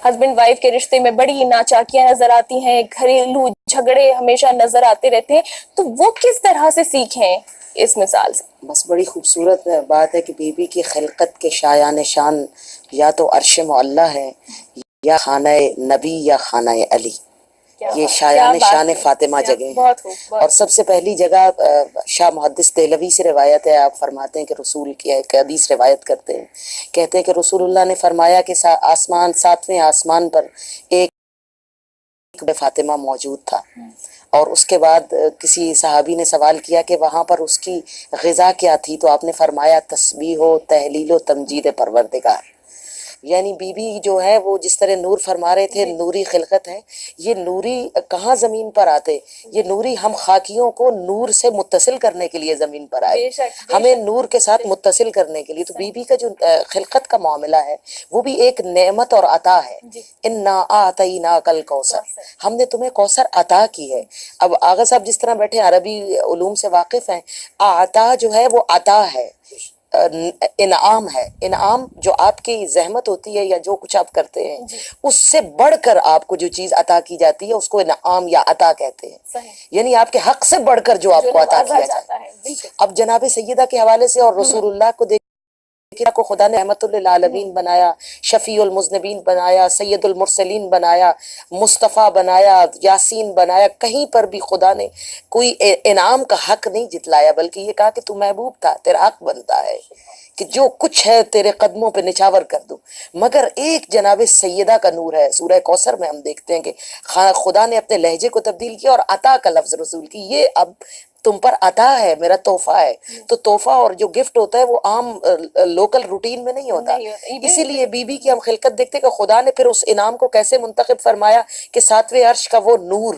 Husband wife کے رشتے میں بڑی ناچاکیاں نظر آتی ہیں، گھریلو جھگڑے ہمیشہ نظر آتے رہتے ہیں، تو وہ کس طرح سے سیکھیں اس مثال سے؟ بس بڑی خوبصورت بات ہے کہ بی بی کی خلقت کے شایان شان یا تو عرش معلیٰ ہے یا خانہ نبی یا خانہ علی، یہ شایان شان فاطمہ جگہ ہیں۔ اور سب سے پہلی جگہ شاہ محدث دہلوی سے روایت ہے، آپ فرماتے ہیں کہ رسول کی ایک حدیث روایت کرتے ہیں، کہتے ہیں کہ رسول اللہ نے فرمایا کہ آسمان ساتویں آسمان پر ایک فاطمہ موجود تھا، اور اس کے بعد کسی صحابی نے سوال کیا کہ وہاں پر اس کی غذا کیا تھی، تو آپ نے فرمایا تسبیح و تہلیل و تمجید پروردگار، یعنی بی بی جو ہے وہ جس طرح نور فرما رہے تھے نوری خلقت ہے، یہ نوری کہاں زمین پر آتے، یہ نوری ہم خاکیوں کو نور سے متصل کرنے کے لیے زمین پر آئے، ہمیں نور کے ساتھ متصل کرنے کے لیے، تو بی بی کا جو خلقت کا معاملہ ہے وہ بھی ایک نعمت اور عطا ہے، انا اعطیناک الکوثر، ہم نے تمہیں کوثر عطا کی ہے۔ اب آغا صاحب جس طرح بیٹھے عربی علوم سے واقف ہیں، عطا جو ہے وہ عطا ہے، انعام ہے، انعام جو آپ کی زحمت ہوتی ہے یا جو کچھ آپ کرتے ہیں اس سے بڑھ کر آپ کو جو چیز عطا کی جاتی ہے اس کو انعام یا عطا کہتے ہیں، یعنی آپ کے حق سے بڑھ کر جو آپ کو عطا کیا جاتا ہے۔ اب جناب سیدہ کے حوالے سے اور رسول اللہ کو کو خدا نے رحمت للعالمین بنایا، شفیع المذنبین بنایا، سید المرسلین بنایا، مصطفیٰ بنایا، یاسین بنایا، کہیں پر بھی خدا نے کوئی انعام کا حق نہیں جتلایا، بلکہ یہ کہا کہ تو محبوب تھا، تیرا حق بنتا ہے کہ جو کچھ ہے تیرے قدموں پہ نچاور کر دوں۔ مگر ایک جناب سیدہ کا نور ہے، سورہ کوثر میں ہم دیکھتے ہیں کہ خدا نے اپنے لہجے کو تبدیل کیا اور عطا کا لفظ رسول کی، یہ اب تم پر عطا ہے، میرا تحفہ ہے۔ تو تحفہ اور جو گفٹ ہوتا ہے وہ عام لوکل روٹین میں نہیں ہوتا، اسی لیے بی بی کی ہم خلقت دیکھتے کہ خدا نے پھر اس انعام کو کیسے منتخب فرمایا کہ ساتویں عرش کا وہ نور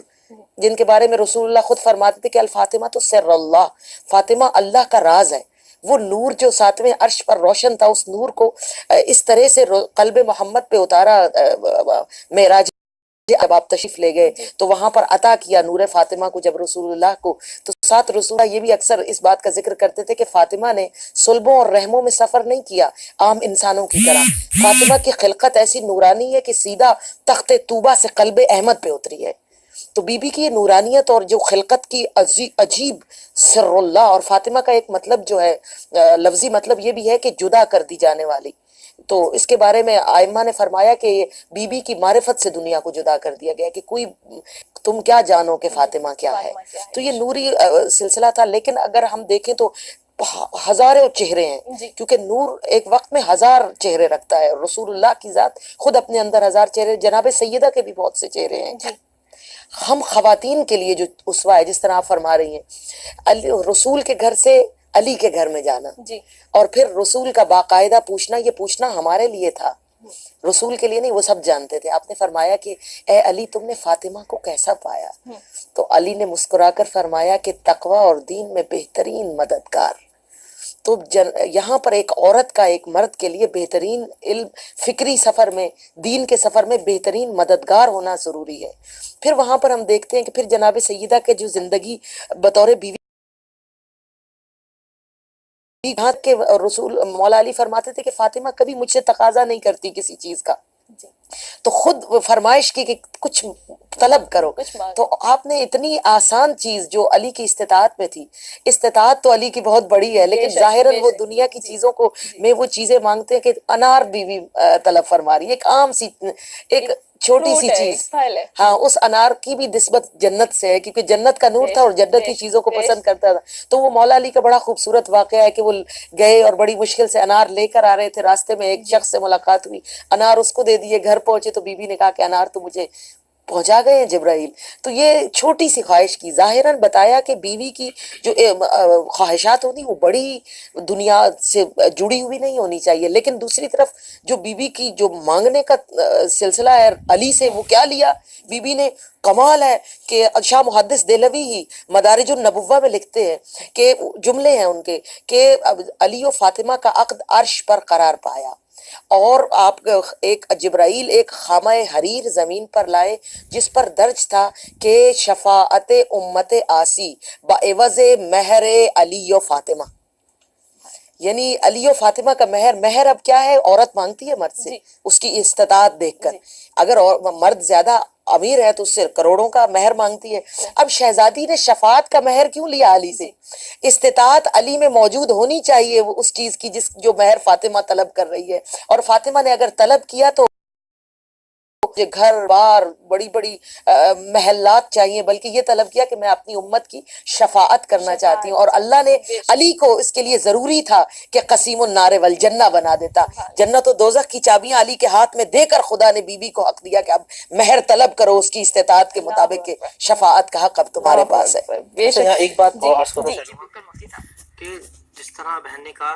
جن کے بارے میں رسول اللہ خود فرماتے تھے کہ الفاطمہ تو سر اللہ، فاطمہ اللہ کا راز ہے، وہ نور جو ساتویں عرش پر روشن تھا، اس نور کو اس طرح سے قلب محمد پہ اتارا معراج جب آپ تشریف لے گئے تو وہاں پر عطا کیا نور فاطمہ کو جب رسول اللہ کو، تو ساتھ رسول اللہ یہ بھی اکثر اس بات کا ذکر کرتے تھے کہ فاطمہ نے صلبوں اور رحموں میں سفر نہیں کیا عام انسانوں کی طرح، فاطمہ کی خلقت ایسی نورانی ہے کہ سیدھا تخت طوبہ سے قلب احمد پہ اتری ہے۔ تو بی بی کی یہ نورانیت اور جو خلقت کی عجیب سر اللہ، اور فاطمہ کا ایک مطلب جو ہے لفظی مطلب یہ بھی ہے کہ جدا کر دی جانے والی، تو اس کے بارے میں آئمہ نے فرمایا کہ بی بی کی معرفت سے دنیا کو جدا کر دیا گیا کہ کوئی تم کیا جانو کہ فاطمہ کیا ہے، تو یہ نوری سلسلہ تھا۔ لیکن اگر ہم دیکھیں تو ہزاروں چہرے ہیں، کیونکہ نور ایک وقت میں 1000 چہرے رکھتا ہے، رسول اللہ کی ذات خود اپنے اندر 1000 چہرے، جناب سیدہ کے بھی بہت سے چہرے ہیں۔ ہم خواتین کے لیے جو اسوہ ہے، جس طرح آپ فرما رہی ہیں رسول کے گھر سے علی کے گھر میں جانا، اور پھر رسول کا باقاعدہ پوچھنا، یہ پوچھنا ہمارے لیے تھا، رسول کے لیے نہیں، وہ سب جانتے تھے۔ آپ نے فرمایا کہ اے علی تم نے فاطمہ کو کیسا پایا؟ تو علی نے مسکرا کر فرمایا کہ تقوی اور دین میں بہترین مددگار۔ تو یہاں پر ایک عورت کا ایک مرد کے لیے بہترین علم فکری سفر میں، دین کے سفر میں بہترین مددگار ہونا ضروری ہے۔ پھر وہاں پر ہم دیکھتے ہیں کہ پھر جناب سیدہ کے جو زندگی بطور بیوی کے رسول مولا علی فرماتے تھے کہ فاطمہ کبھی مجھ سے تقاضا نہیں کرتی کسی چیز کا، تو خود فرمائش کی کہ کچھ طلب کرو، تو آپ نے اتنی آسان چیز جو علی کی استطاعت میں تھی، استطاعت تو علی کی بہت بڑی ہے لیکن ظاہراً وہ دنیا کی چیزوں کو میں وہ چیزیں مانگتے ہیں کہ انار بیوی طلب فرما رہی ہے، ایک عام سی ایک چھوٹی سی چیز، ہاں اس انار کی بھی نسبت جنت سے ہے کیونکہ جنت کا نور تھا اور جنت کی چیزوں کو پسند کرتا تھا۔ تو وہ مولا علی کا بڑا خوبصورت واقعہ ہے کہ وہ گئے اور بڑی مشکل سے انار لے کر آ رہے تھے، راستے میں ایک شخص سے ملاقات ہوئی، انار اس کو دے دیے، گھر پہنچے تو بی بی نے کہا کہ انار تو مجھے پہنچا گئے ہیں جبرائیل۔ تو یہ چھوٹی سی خواہش کی، ظاہراً بتایا کہ بیوی کی جو خواہشات ہونی وہ بڑی دنیا سے جڑی ہوئی نہیں ہونی چاہیے، لیکن دوسری طرف جو بیوی کی جو مانگنے کا سلسلہ ہے علی سے، وہ کیا لیا بی بی نے؟ کمال ہے کہ شاہ محدث دہلوی ہی مدارج النبوہ میں لکھتے ہیں کہ جملے ہیں ان کے کہ علی و فاطمہ کا عقد عرش پر قرار پایا، اور آپ ایک جبرائیل ایک خامہ حریر زمین پر لائے جس پر درج تھا کہ شفاعت امت آسی بعوض مہر علی و فاطمہ، یعنی علی و فاطمہ کا مہر اب کیا ہے؟ عورت مانگتی ہے مرد سے جی۔ اس کی استطاعت دیکھ کر، اگر مرد زیادہ امیر ہے تو اس سے کروڑوں کا مہر مانگتی ہے۔ اب شہزادی نے شفاعت کا مہر کیوں لیا علی سے؟ استطاعت علی میں موجود ہونی چاہیے وہ اس چیز کی جو مہر فاطمہ طلب کر رہی ہے، اور فاطمہ نے اگر طلب کیا تو مجھے گھر بار بڑی بڑی محلات چاہیے، بلکہ یہ طلب کیا کہ میں اپنی امت کی شفاعت کرنا چاہتی ہوں، اور اللہ نے علی کو اس کے لیے ضروری تھا کہ قسیم النار والجنہ بنا دیتا، جنت و دوزخ کی چابیاں علی کے ہاتھ میں دے کر خدا نے بی بی کو حق دیا کہ اب مہر طلب کرو اس کی استطاعت کے مطابق کہ شفاعت کا حق اب تمہارے پاس ہے۔ بے شک ایک بات اور عرض کرنا جی۔ چاہیے کہ جس طرح بہن نے کہا